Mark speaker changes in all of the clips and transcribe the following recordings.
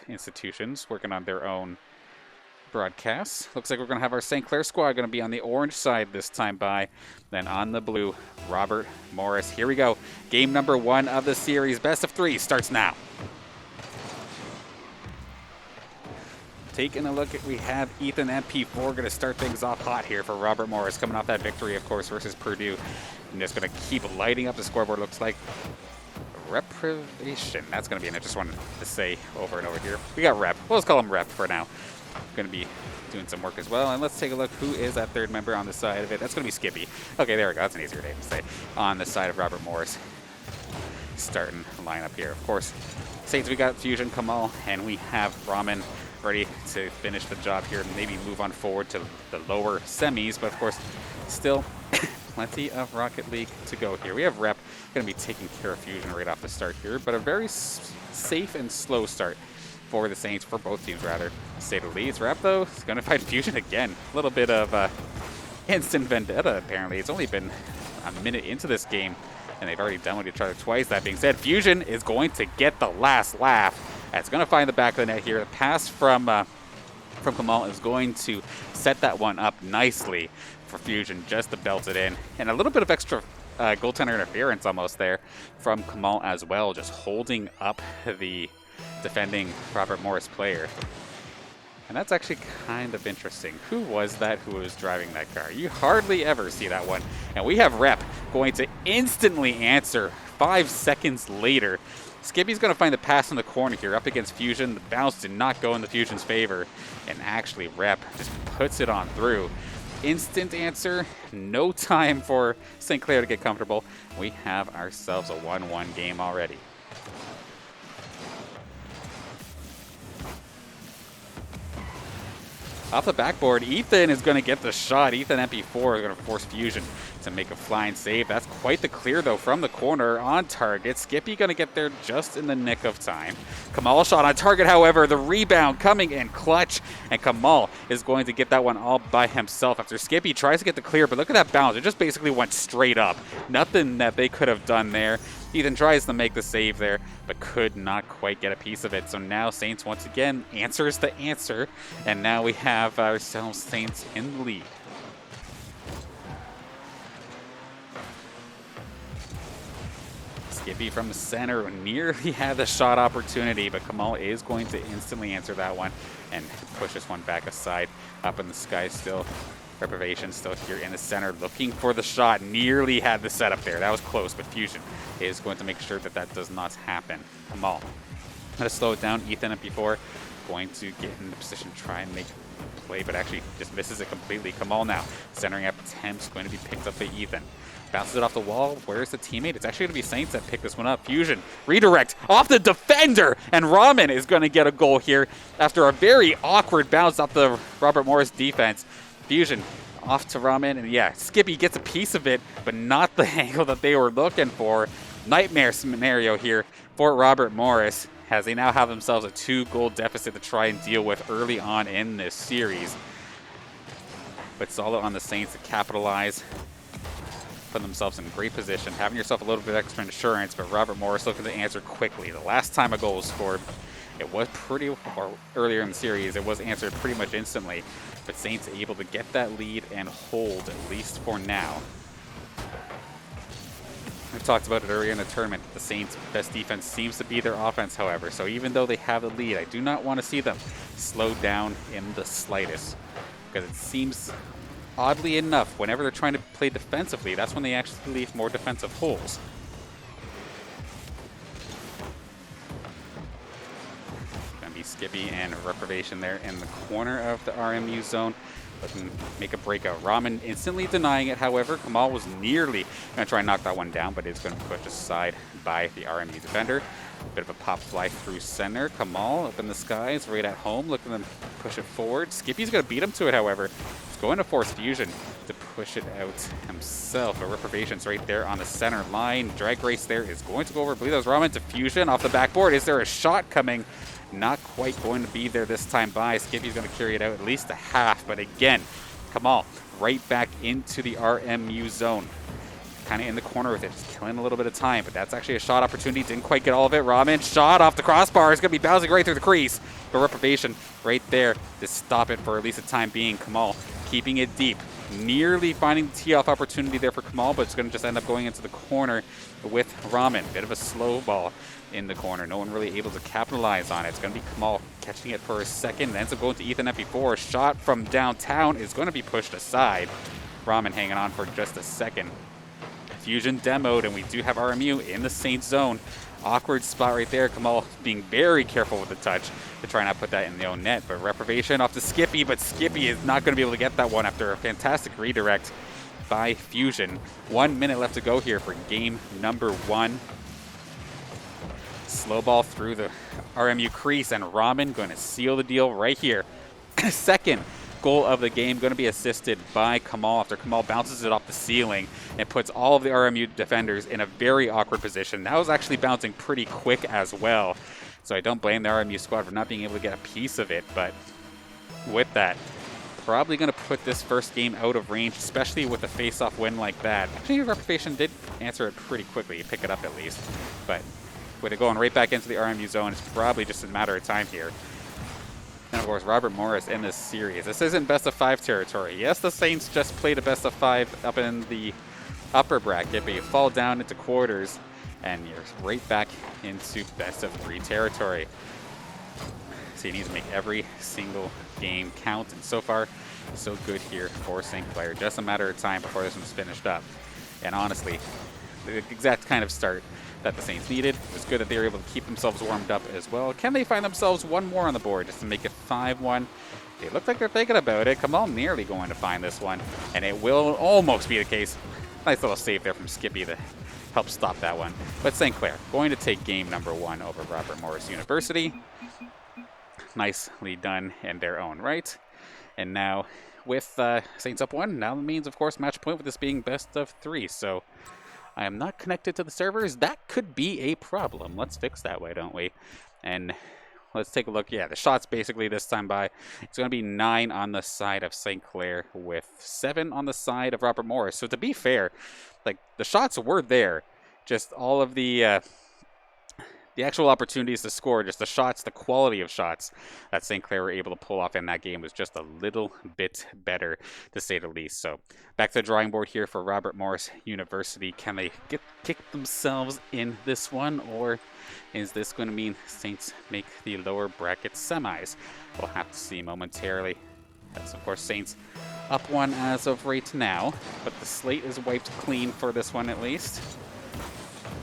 Speaker 1: institutions working on their own broadcasts. Looks like we're going to have our St. Clair squad going to be on the orange side this time by. Then on the blue, Robert Morris. Here we go. Game number 1 of the series. Best of 3 starts now. Taking a look at, we have Ethan MP4 going to start things off hot here for Robert Morris, coming off that victory, of course, versus Purdue. And just going to keep lighting up the scoreboard, looks like. Reprivation. That's going to be an interesting one to say over and over here. We got rep. We'll just call him rep for now. Going to be doing some work as well. And let's take a look. Who is that third member on the side of it? That's going to be Skippy. Okay, there we go. That's an easier name to say. On the side of Robert Morris. Starting lineup here. Of course, Saints, we got Fusion, Kamal, and we have Ramen ready to finish the job here and maybe move on forward to the lower semis. But of course, still plenty of Rocket League to go here. We have Rep going to be taking care of Fusion right off the start here, but a very safe and slow start for the Saints, for both teams rather, to say the least. Rep, though, is going to fight Fusion again. A little bit of instant vendetta, apparently. It's only been a minute into this game, and they've already done with each other twice. That being said, Fusion is going to get the last laugh. It's going to find the back of the net here. The pass from Kamal is going to set that one up nicely for Fusion, just to belt it in. And a little bit of extra goaltender interference almost there from Kamal as well, just holding up the defending Robert Morris player. And that's actually kind of interesting. Who was that who was driving that car? You hardly ever see that one. And we have Rep going to instantly answer 5 seconds later. Skippy's going to find the pass in the corner here up against Fusion. The bounce did not go in the Fusion's favor. And actually Rep just puts it on through. Instant answer. No time for St. Clair to get comfortable. We have ourselves a 1-1 game already. Off the backboard, Ethan is going to get the shot. Ethan MP4 is going to force Fusion to make a flying save. That's quite the clear, though, from the corner on target. Skippy going to get there just in the nick of time. Kamal shot on target, however. The rebound coming in clutch, and Kamal is going to get that one all by himself after Skippy tries to get the clear, but look at that bounce. It just basically went straight up. Nothing that they could have done there. Ethan tries to make the save there, but could not quite get a piece of it. So now Saints once again answers the answer, and now we have ourselves Saints in the lead. Skippy from the center nearly had the shot opportunity, but Kamal is going to instantly answer that one and push this one back aside. Up in the sky still. Reprivation still here in the center looking for the shot. Nearly had the setup there. That was close, but Fusion is going to make sure that that does not happen. Kamal going to slow it down. Ethan up before going to get in the position, try and make a play, but actually just misses it completely. Kamal now centering up attempts, going to be picked up by Ethan. Bounces it off the wall. Where's the teammate? It's actually going to be Saints that pick this one up. Fusion redirect off the defender, and Ramen is going to get a goal here after a very awkward bounce off the Robert Morris defense. Fusion off to Ramen, and yeah, Skippy gets a piece of it, but not the angle that they were looking for. Nightmare scenario here for Robert Morris, as they now have themselves a 2-goal deficit to try and deal with early on in this series. But solid on the Saints to capitalize, put themselves in great position, having yourself a little bit of extra insurance, but Robert Morris looking to answer quickly. The last time a goal was scored, it was earlier in the series, it was answered pretty much instantly. But Saints able to get that lead and hold, at least for now. I talked about it earlier in the tournament. The Saints' best defense seems to be their offense, however. So even though they have the lead, I do not want to see them slow down in the slightest. Because it seems, oddly enough, whenever they're trying to play defensively, that's when they actually leave more defensive holes. Skippy and Reprivation there in the corner of the RMU zone. Looking to make a breakout. Ramen instantly denying it, however. Kamal was nearly going to try and knock that one down, but it's going to be pushed aside by the RMU defender. Bit of a pop fly through center. Kamal up in the skies, right at home, looking to push it forward. Skippy's going to beat him to it, however. He's going to force Fusion to push it out himself. But Reprivation's right there on the center line. Drag race there is going to go over. I believe that was Ramen to Fusion off the backboard. Is there a shot coming? Not quite going to be there this time by. Skippy's going to carry it out at least a half, but again, Kamal right back into the RMU zone. kind of in the corner with it, just killing a little bit of time, but that's actually a shot opportunity. Didn't quite get all of it. Ramen shot off the crossbar. It's going to be bouncing right through the crease. But Reprobation right there to stop it for at least the time being. Kamal keeping it deep. Nearly finding the tee-off opportunity there for Kamal, but it's going to just end up going into the corner with Ramen. Bit of a slow ball in the corner. No one really able to capitalize on it. It's going to be Kamal catching it for a second. Ends up going to Ethan FE4. Shot from downtown is going to be pushed aside. Ramen hanging on for just a second. Fusion demoed, and we do have RMU in the Saints zone. Awkward spot right there. Kamal being very careful with the touch to try not put that in the own net. But Reprobation off to Skippy, but Skippy is not going to be able to get that one after a fantastic redirect by Fusion. 1 minute left to go here for game number 1. Slow ball through the RMU crease, and Ramen going to seal the deal right here. Second goal of the game going to be assisted by Kamal after Kamal bounces it off the ceiling and puts all of the RMU defenders in a very awkward position. That was actually bouncing pretty quick as well, so I don't blame the RMU squad for not being able to get a piece of it. But with that, probably going to put this first game out of range, especially with a face-off win like that. Actually, Reprobation did answer it pretty quickly, pick it up at least, but with it going right back into the RMU zone, it's probably just a matter of time here. And of course, Robert Morris in this series. This isn't best of 5 territory. Yes, the Saints just played a best of 5 up in the upper bracket, but you fall down into quarters and you're right back into best of 3 territory. So you need to make every single game count, and so far, so good here for St. Clair. Just a matter of time before this one's finished up. And honestly, the exact kind of start that the Saints needed. It was good that they were able to keep themselves warmed up as well. Can they find themselves one more on the board just to make it 5-1? They look like they're thinking about it. Kamal nearly going to find this one, and it will almost be the case. Nice little save there from Skippy to help stop that one. But St. Clair going to take game number 1 over Robert Morris University. Nicely done in their own right. And now with Saints up 1, now it means, of course, match point with this being best of 3. So I am not connected to the servers. That could be a problem. Let's fix that, why don't we? And let's take a look. Yeah, the shots basically this time by. It's going to be 9 on the side of St. Clair with 7 on the side of Robert Morris. So to be fair, like, the shots were there. Just all of the actual opportunities to score, just the shots, the quality of shots that St. Clair were able to pull off in that game was just a little bit better, to say the least. So back to the drawing board here for Robert Morris University. Can they kick themselves in this one, or is this going to mean Saints make the lower bracket semis? We'll have to see momentarily. That's, of course, Saints up 1 as of right now, but the slate is wiped clean for this one at least.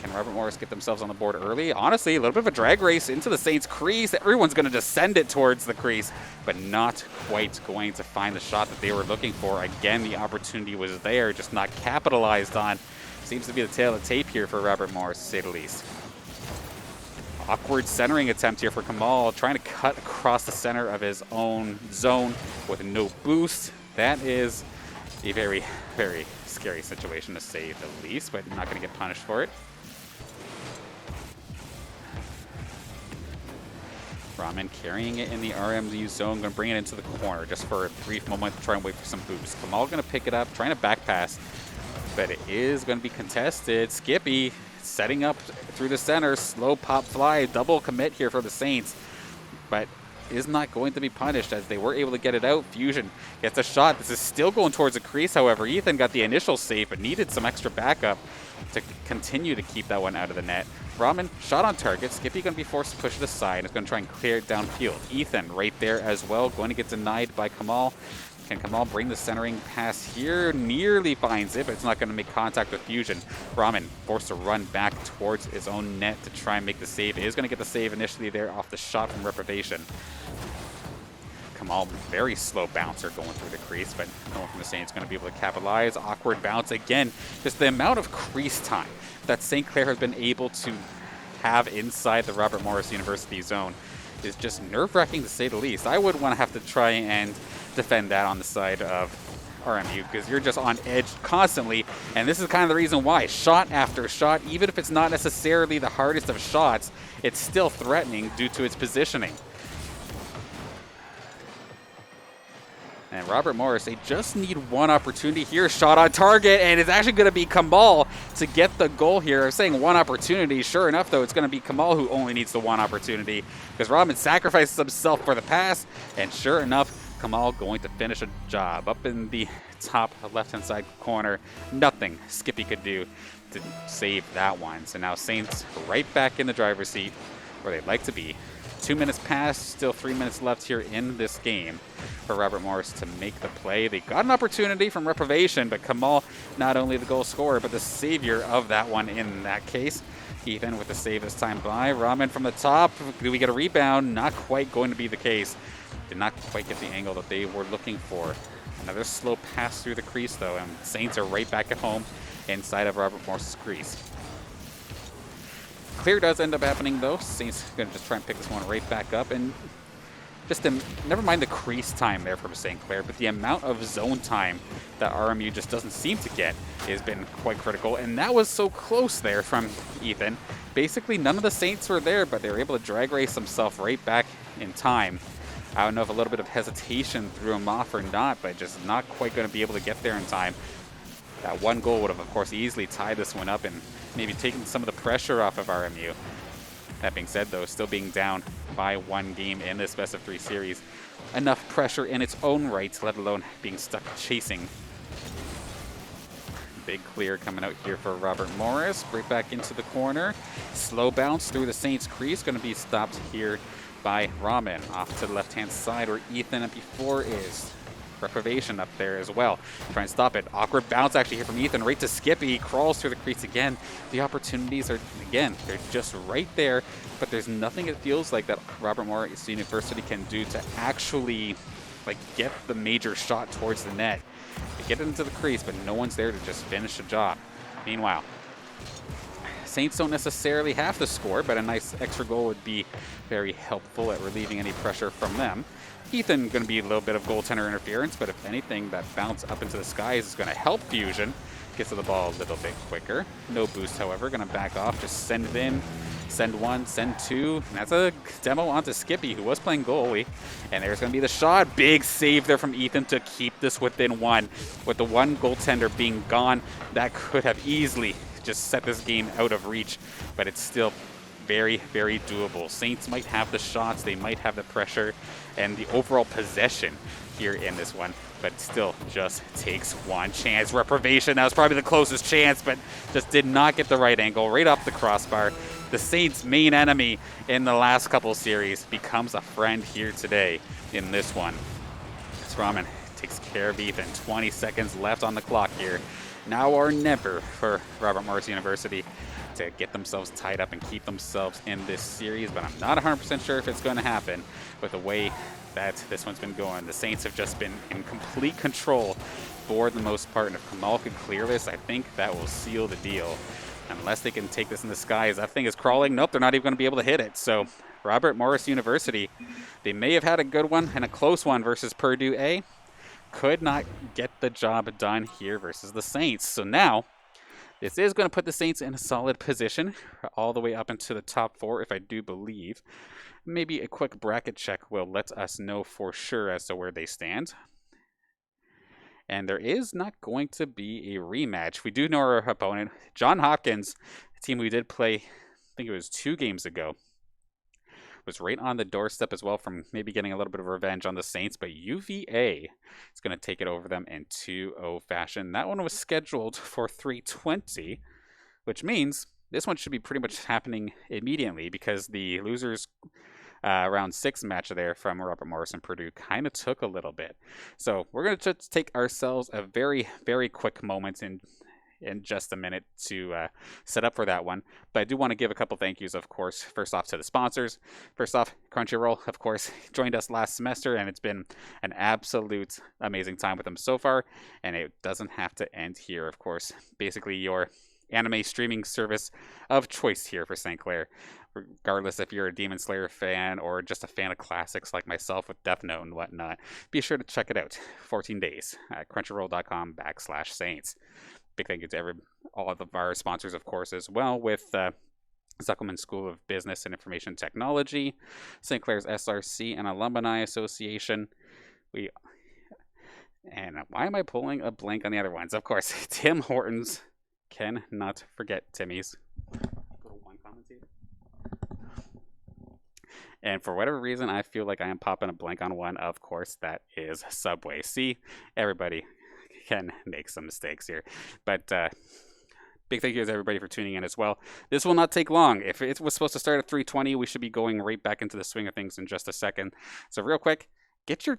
Speaker 1: Can Robert Morris get themselves on the board early? Honestly, a little bit of a drag race into the Saints' crease. Everyone's going to just send it towards the crease, but not quite going to find the shot that they were looking for. Again, the opportunity was there, just not capitalized on. Seems to be the tail of the tape here for Robert Morris, to say the least. Awkward centering attempt here for Kamal, trying to cut across the center of his own zone with no boost. That is a very, very scary situation, to say the least, but not going to get punished for it. Ramen carrying it in the RMU zone, going to bring it into the corner just for a brief moment to try and wait for some boost. Kamal going to pick it up, trying to back pass, but it is going to be contested. Skippy setting up through the center, slow pop fly, double commit here for the Saints, but is not going to be punished as they were able to get it out. Fusion gets a shot. This is still going towards the crease, however. Ethan got the initial save, but needed some extra backup to continue to keep that one out of the net. Ramen shot on target. Skippy going to be forced to push it aside. It's going to try and clear it downfield. Ethan right there as well, going to get denied by Kamal. Can Kamal bring the centering pass here? Nearly finds it, but it's not going to make contact with Fusion. Ramen forced to run back towards his own net to try and make the save. He is going to get the save initially there off the shot from Reprobation. Kamal, very slow bouncer going through the crease, but no one from the Saints going to be able to capitalize. Awkward bounce again. Just the amount of crease time that St. Clair has been able to have inside the Robert Morris University zone is just nerve-wracking, to say the least. I would want to have to try and defend that on the side of RMU, because you're just on edge constantly, and this is kind of the reason why. Shot after shot, even if it's not necessarily the hardest of shots, it's still threatening due to its positioning. And Robert Morris, they just need one opportunity here. Shot on target, and it's actually going to be Kamal to get the goal here. I was saying one opportunity. Sure enough, though, it's going to be Kamal who only needs the one opportunity because Rahman sacrifices himself for the pass. And sure enough, Kamal going to finish a job. Up in the top left-hand side corner, nothing Skippy could do to save that one. So now Saints right back in the driver's seat where they'd like to be. 2 minutes passed, still 3 minutes left here in this game for Robert Morris to make the play. They got an opportunity from Reprobation, but Kamal, not only the goal scorer, but the savior of that one in that case. Ethan with the save this time by. Rahman from the top. Do we get a rebound? Not quite going to be the case. Did not quite get the angle that they were looking for. Another slow pass through the crease, though, and Saints are right back at home inside of Robert Morris' crease. Clear does end up happening, though. Saints going to just try and pick this one right back up. And just never mind the crease time there from St. Clair, but the amount of zone time that RMU just doesn't seem to get has been quite critical. And that was so close there from Ethan. Basically, none of the Saints were there, but they were able to drag race themselves right back in time. I don't know if a little bit of hesitation threw him off or not, but just not quite going to be able to get there in time. That one goal would have, of course, easily tied this one up and maybe taken some of the pressure off of RMU. That being said, though, still being down by one game in this best of 3 series. Enough pressure in its own right, let alone being stuck chasing. Big clear coming out here for Robert Morris. Right back into the corner. Slow bounce through the Saints crease. Going to be stopped here by Rahman. Off to the left-hand side where Ethan before is. Reprobation up there as well. Try and stop it. Awkward bounce actually here from Ethan right to Skippy. He crawls through the crease again. The opportunities are, again, they're just right there, but there's nothing it feels like that Robert Morris University can do to actually get the major shot towards the net. They get it into the crease, but no one's there to just finish the job. Meanwhile, Saints don't necessarily have to score, but a nice extra goal would be very helpful at relieving any pressure from them. Ethan going to be a little bit of goaltender interference, but if anything, that bounce up into the skies is going to help Fusion. Gets to the ball a little bit quicker. No boost, however. Going to back off, just send it in. Send one, send two. And that's a demo onto Skippy, who was playing goalie. And there's going to be the shot. Big save there from Ethan to keep this within one. With the one goaltender being gone, that could have easily just set this game out of reach. But it's still very, very doable. Saints might have the shots, they might have the pressure, and the overall possession here in this one, but still just takes one chance. Reprobation, that was probably the closest chance, but just did not get the right angle, right off the crossbar. The Saints' main enemy in the last couple series becomes a friend here today in this one. Rahman takes care of Ethan. 20 seconds left on the clock here. Now or never for Robert Morris University to get themselves tied up and keep themselves in this series, but I'm not 100% sure if it's going to happen with the way that this one's been going. The Saints have just been in complete control for the most part, and if Kamal could clear this, I think that will seal the deal. Unless they can take this in the skies. That thing is crawling. Nope, they're not even going to be able to hit it. So Robert Morris University, they may have had a good one and a close one versus Purdue A. Could not get the job done here versus the Saints. So now, this is going to put the Saints in a solid position all the way up into the top 4, if I do believe. Maybe a quick bracket check will let us know for sure as to where they stand. And there is not going to be a rematch. We do know our opponent, John Hopkins, a team we did play, I think it was 2 games ago, was right on the doorstep as well from maybe getting a little bit of revenge on the Saints, but UVA is going to take it over them in 2-0 fashion. That one was scheduled for 3:20, which means this one should be pretty much happening immediately because the losers round 6 match there from Robert Morris and Purdue kind of took a little bit. So we're going to just take ourselves a very, very quick moment in just a minute to set up for that one. But I do want to give a couple thank yous, of course. First off to the sponsors. First off, Crunchyroll, of course, joined us last semester, and it's been an absolute amazing time with them so far. And it doesn't have to end here, of course. Basically, your anime streaming service of choice here for St. Clair. Regardless if you're a Demon Slayer fan or just a fan of classics like myself with Death Note and whatnot, be sure to check it out. 14 days at crunchyroll.com/Saints. Big thank you to all of our sponsors, of course, as well, with Zuckelman School of Business and Information Technology, St. Clair's SRC and Alumni Association. We And why am I pulling a blank on the other ones? Of course, Tim Hortons. Cannot forget Timmy's. Go to one comment here. And for whatever reason, I feel like I am popping a blank on one. Of course, that is Subway. See, everybody can make some mistakes here. But big thank you to everybody for tuning in as well. This will not take long. If it was supposed to start at 3:20, we should be going right back into the swing of things in just a second. So real quick, get your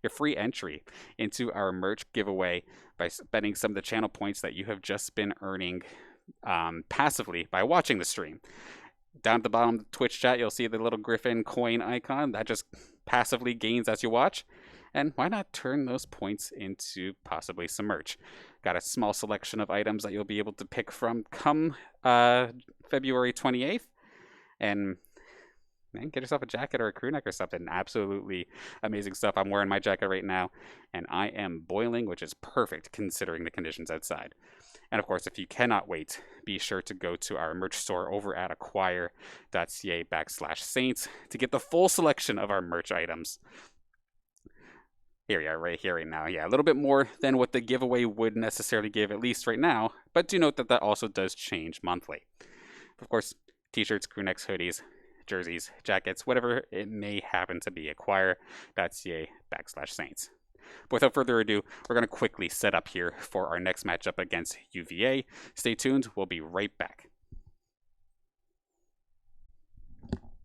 Speaker 1: your free entry into our merch giveaway by spending some of the channel points that you have just been earning passively by watching the stream. Down at the bottom of the Twitch chat, you'll see the little Griffin coin icon that just passively gains as you watch. And why not turn those points into possibly some merch? Got a small selection of items that you'll be able to pick from come February 28th. And man, get yourself a jacket or a crew neck or something. Absolutely amazing stuff. I'm wearing my jacket right now, and I am boiling, which is perfect considering the conditions outside. And of course, if you cannot wait, be sure to go to our merch store over at acquire.ca/saints to get the full selection of our merch items. Here we are, right here, right now. Yeah, a little bit more than what the giveaway would necessarily give, at least right now. But do note that that also does change monthly. Of course, t-shirts, crew necks, hoodies, jerseys, jackets, whatever it may happen to be. Acquire.ca/saints. But without further ado, we're going to quickly set up here for our next matchup against UVA. Stay tuned. We'll be right back.